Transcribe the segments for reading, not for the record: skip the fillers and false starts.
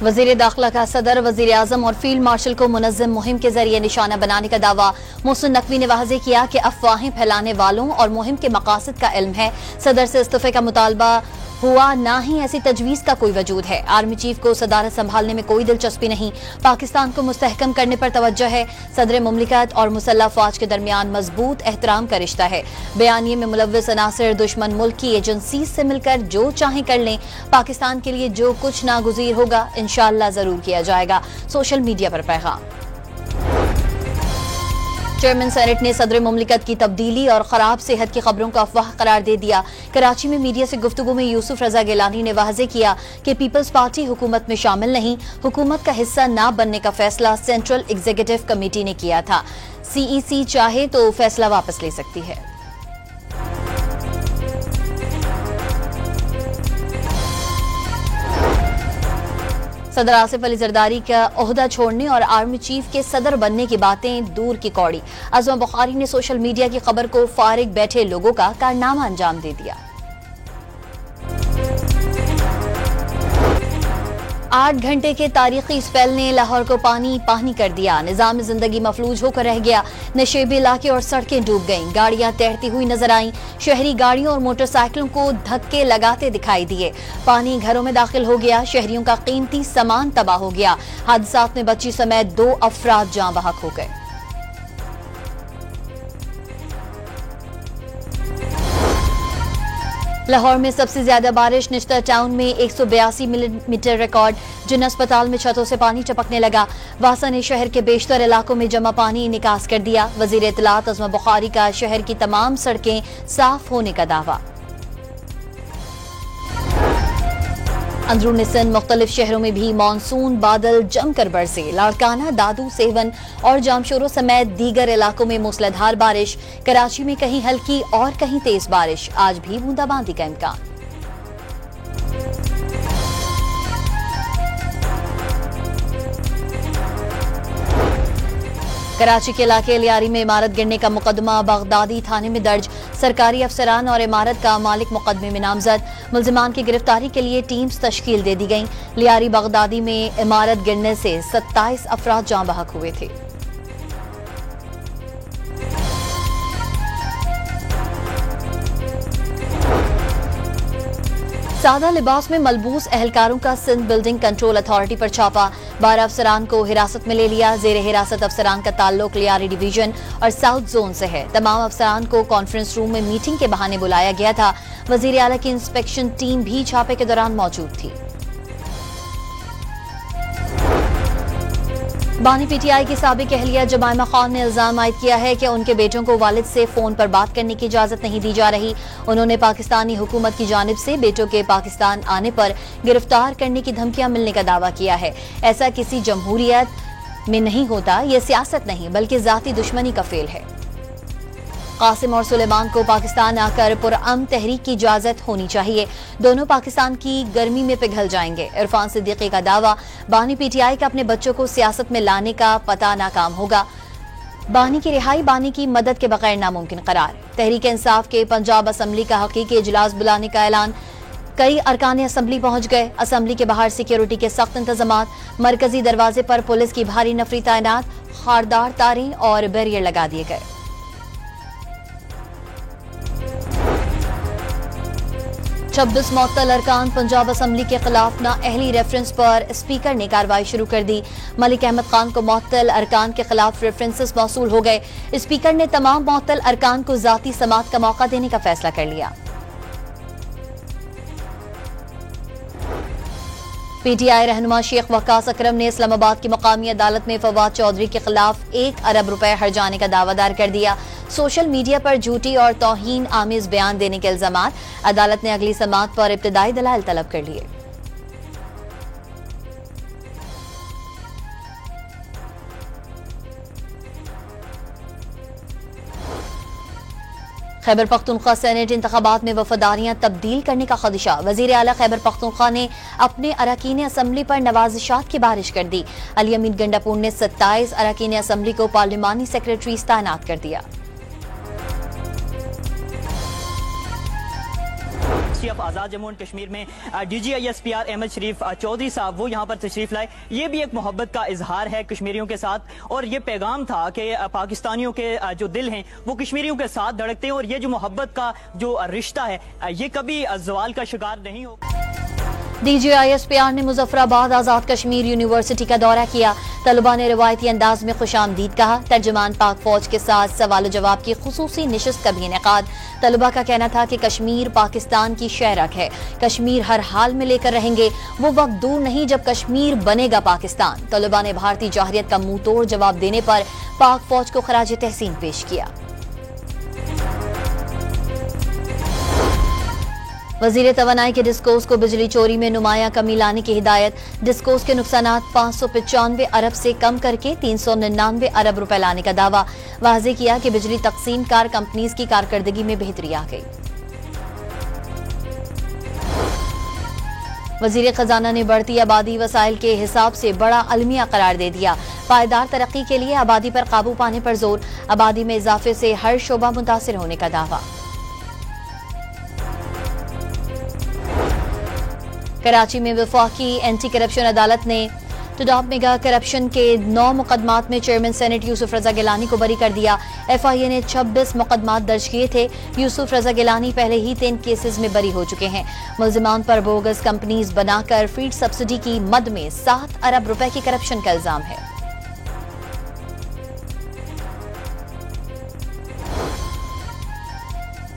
वजीर दाखिला का सदर, वजीर आजम और फील्ड मार्शल को मुनज़्ज़म मुहिम के जरिए निशाना बनाने का दावा। मोहसिन नकवी ने वाज़ेह किया कि अफवाहें फैलाने वालों और मुहिम के मकासद का इल्म है। सदर से इस्तीफे का मुतालबा हुआ, ना ही ऐसी तजवीज़ का कोई वजूद है। आर्मी चीफ को सदारत संभालने में कोई दिलचस्पी नहीं। पाकिस्तान को मुस्तहकम करने पर तवज्जो है। सदर मुमलिकत और मुसल्लह फौज के दरमियान मजबूत एहतराम का रिश्ता है। बयानिए में मुलव्विस अनासर दुश्मन मुल्क की एजेंसी से मिलकर जो चाहें कर लें। पाकिस्तान के लिए जो कुछ नागुज़ीर होगा इंशाअल्लाह जरूर किया जाएगा। सोशल मीडिया पर पैगाम। चेयरमैन सेनेट ने सदर मुमलिकत की तब्दीली और खराब सेहत की खबरों को अफवाह करार दे दिया। कराची में मीडिया से गुफ्तगू में यूसुफ रजा गिलानी ने वाज़ेह किया कि पीपल्स पार्टी हुकूमत में शामिल नहीं, हुकूमत का हिस्सा न बनने का फैसला सेंट्रल एग्जीक्यूटिव कमेटी ने किया था। CEC चाहे तो फैसला वापस ले सकती है। सदर आसिफ अली जरदारी का ओहदा छोड़ने और आर्मी चीफ के सदर बनने की बातें दूर की कौड़ी। अज़मा बुखारी ने सोशल मीडिया की खबर को फारिग बैठे लोगों का कारनामा अंजाम दे दिया। 8 घंटे के तारीखी स्पेल ने लाहौर को पानी पानी कर दिया। निजाम जिंदगी मफलूज होकर रह गया। नशेबी इलाके और सड़कें डूब गईं। गाड़ियां तैरती हुई नजर आईं। शहरी गाड़ियों और मोटरसाइकिलों को धक्के लगाते दिखाई दिए। पानी घरों में दाखिल हो गया। शहरियों का कीमती सामान तबाह हो गया। हादसात में बच्ची समेत 2 अफराद जाँ बहक हो गए। लाहौर में सबसे ज्यादा बारिश निश्ता टाउन में 182 मिलीमीटर रिकॉर्ड। जिन अस्पताल में छतों से पानी टपकने लगा। वासा ने शहर के बेशतर इलाकों में जमा पानी निकास कर दिया। वजीर इत्तलात अज़मा बुखारी का शहर की तमाम सड़कें साफ होने का दावा। अंदरूनी सिंध मुख्तलिफ शहरों में भी मानसून बादल जमकर बरसे। लाड़काना, दादू, सेवन और जामशोरो समेत दीगर इलाकों में मूसलाधार बारिश। कराची में कहीं हल्की और कहीं तेज बारिश। आज भी बूंदाबांदी का इम्कान। कराची के इलाके लियारी में इमारत गिरने का मुकदमा बगदादी थाने में दर्ज। सरकारी अफसरान और इमारत का मालिक मुकदमे में नामजद। मुल्जिमान की गिरफ्तारी के लिए टीम्स तश्कील दे दी गईं। लियारी बगदादी में इमारत गिरने से 27 अफराद जाँ बहक हुए थे। सादा लिबास में मलबूस एहलकारों का सिंध बिल्डिंग कंट्रोल अथॉरिटी पर छापा। 12 अफसरान को हिरासत में ले लिया। जेर हिरासत अफसरान का ताल्लुक लियारी डिवीजन और साउथ जोन से है। तमाम अफसरान को कॉन्फ्रेंस रूम में मीटिंग के बहाने बुलाया गया था। वजीर आला की इंस्पेक्शन टीम भी छापे के दौरान मौजूद थी। बानी PTI की साबिक अहलिया जमायमा खान ने इल्जाम आयद किया है कि उनके बेटों को वालिद से फोन पर बात करने की इजाजत नहीं दी जा रही। उन्होंने पाकिस्तानी हुकूमत की जानिब से बेटों के पाकिस्तान आने पर गिरफ्तार करने की धमकियां मिलने का दावा किया है। ऐसा किसी जमहूरियत में नहीं होता। यह सियासत नहीं बल्कि जाती दुश्मनी का फेल है। कासिम और सुलेमान को पाकिस्तान आकर पुरअमन तहरीक की इजाजत होनी चाहिए। दोनों पाकिस्तान की गर्मी में पिघल जाएंगे। इरफान सिद्दीकी का दावा। बानी PTI का अपने बच्चों को सियासत में लाने का पता नाकाम होगा। बानी की रिहाई बानी की मदद के बगैर नामुमकिन करार। तहरीक इंसाफ के पंजाब असम्बली का हकीकी इजलास बुलाने का ऐलान। कई अरकान असम्बली पहुंच गए। असम्बली के बाहर सिक्योरिटी के सख्त इंतजामात। मरकजी दरवाजे पर पुलिस की भारी नफरी तैनात। खारदार तारें और बैरियर लगा दिए गए। 26 मुअत्तल अरकान पंजाब असम्बली के खिलाफ नाअहली रेफरेंस पर स्पीकर ने कार्रवाई शुरू कर दी। मलिक अहमद खान को मुअत्तल अरकान के खिलाफ रेफरेंसेस मौसूल हो गए। स्पीकर ने तमाम मुअत्तल अरकान को जाती समात का मौका देने का फैसला कर लिया। PTI रहनुमा शेख वक्कास अकरम ने इस्लामाबाद की मकामी अदालत में फवाद चौधरी के खिलाफ 1 अरब रुपए हर्जाने का दावा दायर कर दिया। सोशल मीडिया पर झूठी और तौहीन आमेज बयान देने के इल्जामात। अदालत ने अगली समात पर इब्तिदाई दलाइल तलब कर लिए। खैबर पख्तूनख्वा सेनेट इंतखाबात में वफादारियां तब्दील करने का खदशा। वजीर आला खैबर पख्तूनख्वा ने अपने अरकान असम्बली पर नवाजिशात की बारिश कर दी। अली अमीन गंडापुर ने 27 अरकान असम्बली को पार्लिमानी सेक्रेटरीज तैनात कर दिया। Ministry of Azad Jammu and Kashmir में DGISPR अहमद शरीफ चौधरी साहब वो यहाँ पर तशरीफ लाए। ये भी एक मोहब्बत का इजहार है कश्मीरियों के साथ, और ये पैगाम था कि पाकिस्तानियों के जो दिल हैं वो कश्मीरियों के साथ धड़कते हैं, और ये जो मोहब्बत का जो रिश्ता है ये कभी ज़वाल का शिकार नहीं होगा। DGISPR ने मुजफ्फराबाद आजाद कश्मीर यूनिवर्सिटी का दौरा किया। तलबा ने रिवायती अंदाज में खुशामदीद कहा। तर्जुमान पाक फौज के साथ सवाल जवाब की खुसूसी निशिस्त का भी इनेकाद। तलबा का कहना था कि कश्मीर पाकिस्तान की शहरक है, कश्मीर हर हाल में लेकर रहेंगे। वो वक्त दूर नहीं जब कश्मीर बनेगा पाकिस्तान। तलबा ने भारतीय जाहिरियत का मुंह तोड़ जवाब देने पर पाक फौज को खराज तहसीन पेश किया। वजीर तवानाई के डिस्कोस को बिजली चोरी में नुमाया कमी लाने की हिदायत। डिस्कोस के नुकसानात 595 अरब से कम करके 399 अरब रुपए लाने का दावा। वाज़ेह किया कि बिजली तकसीम कार कंपनीज की कारकर्दगी में बेहतरी आ गई। वजीर खजाना ने बढ़ती आबादी वसाइल के हिसाब से बड़ा अलमिया करार दे दिया। पायदार तरक्की के लिए आबादी पर काबू पाने पर जोर। आबादी में इजाफे से हर शोबा मुतासिर होने का दावा। कराची में वफाकी एंटी करप्शन अदालत ने टॉप मेगा करप्शन के 9 मुकदमात में चेयरमैन सेनेट यूसुफ रजा गिलानी को बरी कर दिया। FIA ने 26 मुकदमात दर्ज किए थे। यूसुफ रजा गिलानी पहले ही 3 केसेस में बरी हो चुके हैं। मुल्जिमान पर बोगस कंपनीज बनाकर फीड सब्सिडी की मद में 7 अरब रुपए की करप्शन का इल्जाम है।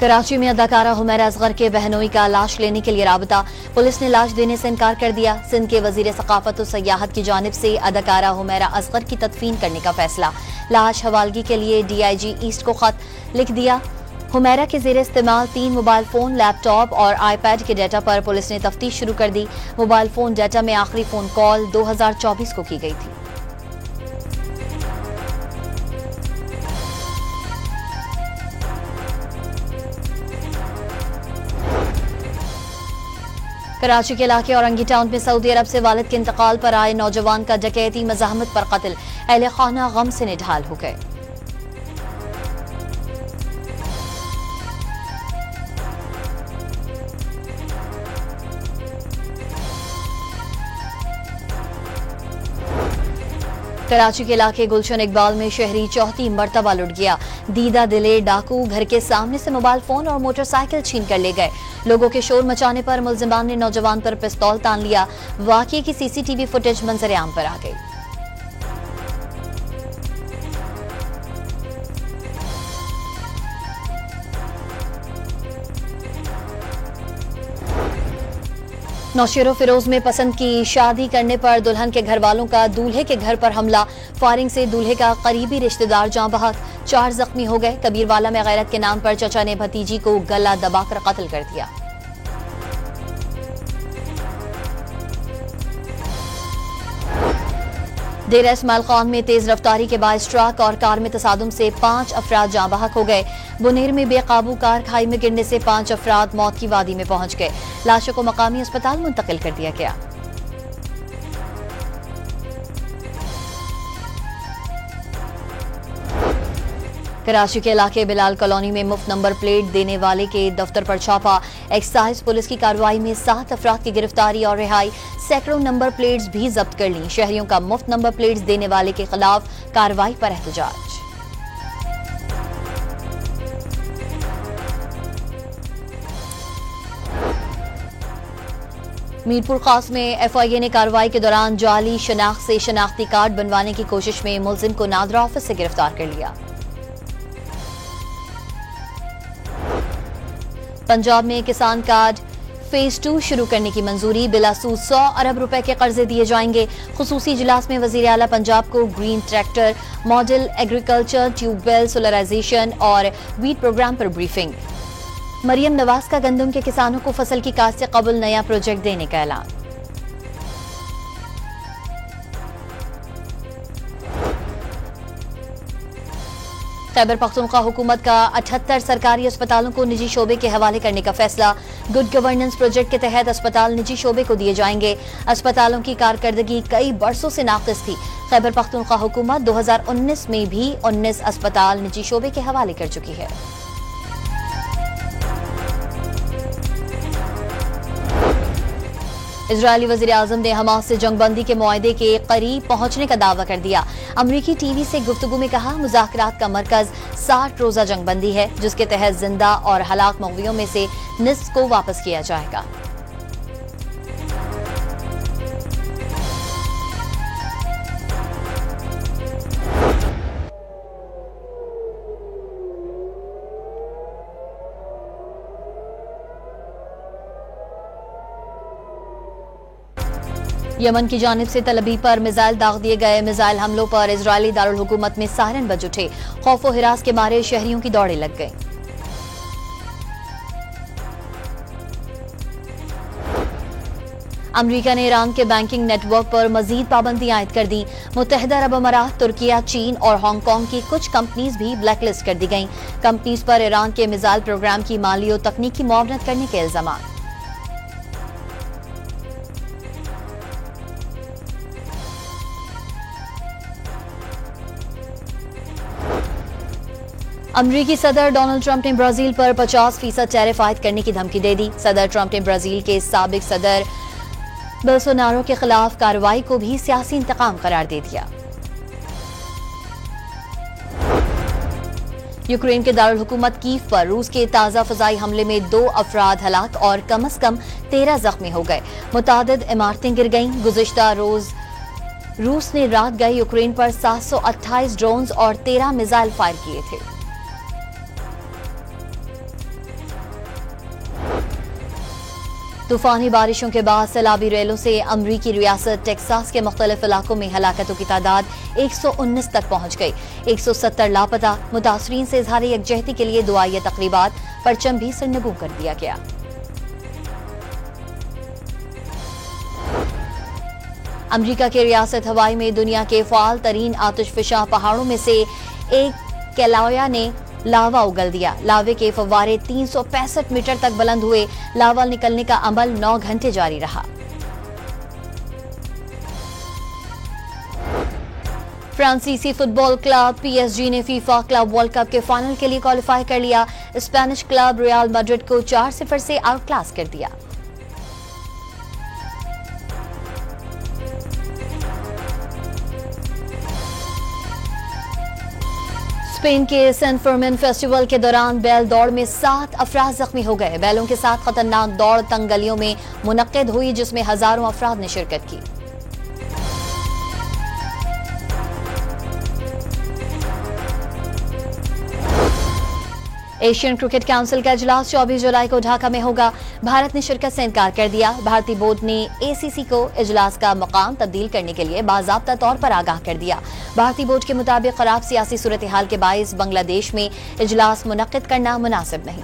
कराची में अदाकारा हुमैरा असगर के बहनोई का लाश लेने के लिए राबता। पुलिस ने लाश देने से इनकार कर दिया। सिंध के वजीर सकाफत और सयाहत की जानिब से अदाकारा हुमैरा असगर की तदफीन करने का फैसला। लाश हवालगी के लिए DIG ईस्ट को खत लिख दिया। हुमैरा के जेर इस्तेमाल 3 मोबाइल फोन, लैपटॉप और iPad के डाटा पर पुलिस ने तफ्तीश शुरू कर दी। मोबाइल फोन डाटा में आखिरी फोन कॉल 2024 को की गई थी। कराची के इलाके औरंगी टाउन में सऊदी अरब से वालिद के इंतकाल पर आए नौजवान का डकैती मज़ाहमत पर कत्ल। अहले खाना गम से निढाल हो गए। कराची के इलाके गुलशन इकबाल में शहरी चौथी मर्तबा लुट गया। दीदा दिले डाकू घर के सामने से मोबाइल फोन और मोटरसाइकिल छीन कर ले गए। लोगों के शोर मचाने पर मुल्जिमान ने नौजवान पर पिस्तौल तान लिया। वाकये की CCTV फुटेज मंजर-ए-आम पर आ गई। नौशेरो फिरोज में पसंद की शादी करने पर दुल्हन के घर वालों का दूल्हे के घर पर हमला। फायरिंग से दूल्हे का करीबी रिश्तेदार जाँ बहक, 4 जख्मी हो गए। कबीरवाला में गैरत के नाम पर चचा ने भतीजी को गला दबाकर कत्ल कर दिया। डेरा इस्माइल खान में तेज रफ्तारी के बायस ट्रक और कार में तसादुम से 5 अफराद जाँ बहक हो गए। बुनेर में बेकाबू कार खाई में गिरने से 5 अफराद मौत की वादी में पहुंच गए। लाशों को मकामी अस्पताल मुंतकिल कर दिया गया। कराची के इलाके बिलाल कॉलोनी में मुफ्त नंबर प्लेट देने वाले के दफ्तर पर छापा। एक्साइज पुलिस की कार्रवाई में 7 अफराद की गिरफ्तारी और रिहाई। सैकड़ों नंबर प्लेट्स भी जब्त कर ली। शहरियों का मुफ्त नंबर प्लेट्स देने वाले के खिलाफ कार्रवाई पर एहतजाज। मीरपुर खास में FIA ने कार्रवाई के दौरान जाली शनाख्त से शनाख्ती कार्ड बनवाने की कोशिश में मुलजिम को नादरा ऑफिस से गिरफ्तार कर लिया। पंजाब में किसान कार्ड फेज 2 शुरू करने की मंजूरी। बिलासूद 100 अरब रुपए के कर्जे दिए जाएंगे। खुसूसी इजलास में वजीर आला पंजाब को green tractor, model agriculture, tubewell, solarisation और वीट प्रोग्राम पर ब्रीफिंग। मरियम नवाज का गंदम के किसानों को फसल की काश्त से कबल नया प्रोजेक्ट देने का ऐलान। खैबर पख्तूनख्वा हुकूमत का 78 सरकारी अस्पतालों को निजी शोबे के हवाले करने का फैसला। गुड गवर्नेंस प्रोजेक्ट के तहत अस्पताल निजी शोबे को दिए जाएंगे। अस्पतालों की कारकर्दगी कई बरसों से नाक़िस थी। खैबर पख्तूनख्वा हुकूमत 2019 में भी 19 अस्पताल निजी शोबे के हवाले कर चुकी है। इजरायली वज़ीर आज़म ने हमास से जंगबंदी के मुआहदे के करीब पहुंचने का दावा कर दिया। अमरीकी टीवी से गुफ्तगू में कहा, मुज़ाकरात का मरकज 60 रोजा जंगबंदी है, जिसके तहत जिंदा और हलाक मग़वियों में से निस्फ को वापस किया जाएगा। यमन की जानिब से तल अबीब पर मिसाइल दाग दिए गए। मिसाइल हमलों पर इजरायली दारुल हुकूमत में सायरन बज उठे। खौफ और हिरास के मारे शहरियों की दौड़े लग गई। अमरीका ने ईरान के बैंकिंग नेटवर्क पर मजीद पाबंदी आयद कर दी। मुत्तहिदा अरब अमारात, तुर्किया, चीन और हांगकांग की कुछ कंपनीज भी ब्लैकलिस्ट कर दी गईं। कंपनीज पर ईरान के मिसाइल प्रोग्राम की माली और तकनीकी मुआवनत करने के इल्जाम। अमरीकी सदर डोनाल्ड ट्रंप ने ब्राजील पर 50% टैरिफ आयद करने की धमकी दे दी। सदर ट्रंप ने ब्राजील के साबिक सदर बोल्सोनारो के खिलाफ कार्रवाई को भी सियासी इंतकाम करार दे दिया। यूक्रेन के दारुल हुकूमत कीव पर रूस के ताजा फजाई हमले में 2 अफराद हलाक और कम से कम 13 जख्मी हो गए। मुतादिद इमारतें गिर गईं। गुज़िश्ता रोज रूस ने रात गए यूक्रेन पर 728 ड्रोन्स और 13 मिसाइल फायर किए थे। तूफानी बारिशों के बाद सैलाबी रेलों से अमरीकी रियासत टेक्सास के मुख्तलिफ इलाकों में हलाकतों की तादाद 119 तक पहुंच गई। 170 लापता। मुतासरीन से इजहार यकजहती के लिए दुआई तकरीबात, परचम भी सरनगू कर दिया गया। अमरीका के रियासत हवाई में दुनिया के फाल तरीन आतिशफिशा पहाड़ों में से एक कैलाया ने लावा उगल दिया। लावे के फव्वारे 365 मीटर तक बुलंद हुए। लावा निकलने का अमल 9 घंटे जारी रहा। फ्रांसीसी फुटबॉल क्लब PSG ने फीफा क्लब वर्ल्ड कप के फाइनल के लिए क्वालिफाई कर लिया। स्पेनिश क्लब रियल मैड्रिड को 4-0 से आउटक्लास कर दिया। स्पेन के सैन फर्मिन फेस्टिवल के दौरान बैल दौड़ में 7 अफराद जख्मी हो गए। बैलों के साथ खतरनाक दौड़ तंग गलियों में मुनक्किद हुई, जिसमें हजारों अफराद ने शिरकत की। एशियन क्रिकेट काउंसिल का इजलास 24 जुलाई को ढाका में होगा। भारत ने शिरकत से इनकार कर दिया। भारतीय बोर्ड ने ACC को इजलास का मकाम तब्दील करने के लिए बाज़ाब्ता तौर पर आगाह कर दिया। भारतीय बोर्ड के मुताबिक खराब सियासी सूरत हाल के बाइस बांग्लादेश में इजलास मुनक्किद करना मुनासिब नहीं।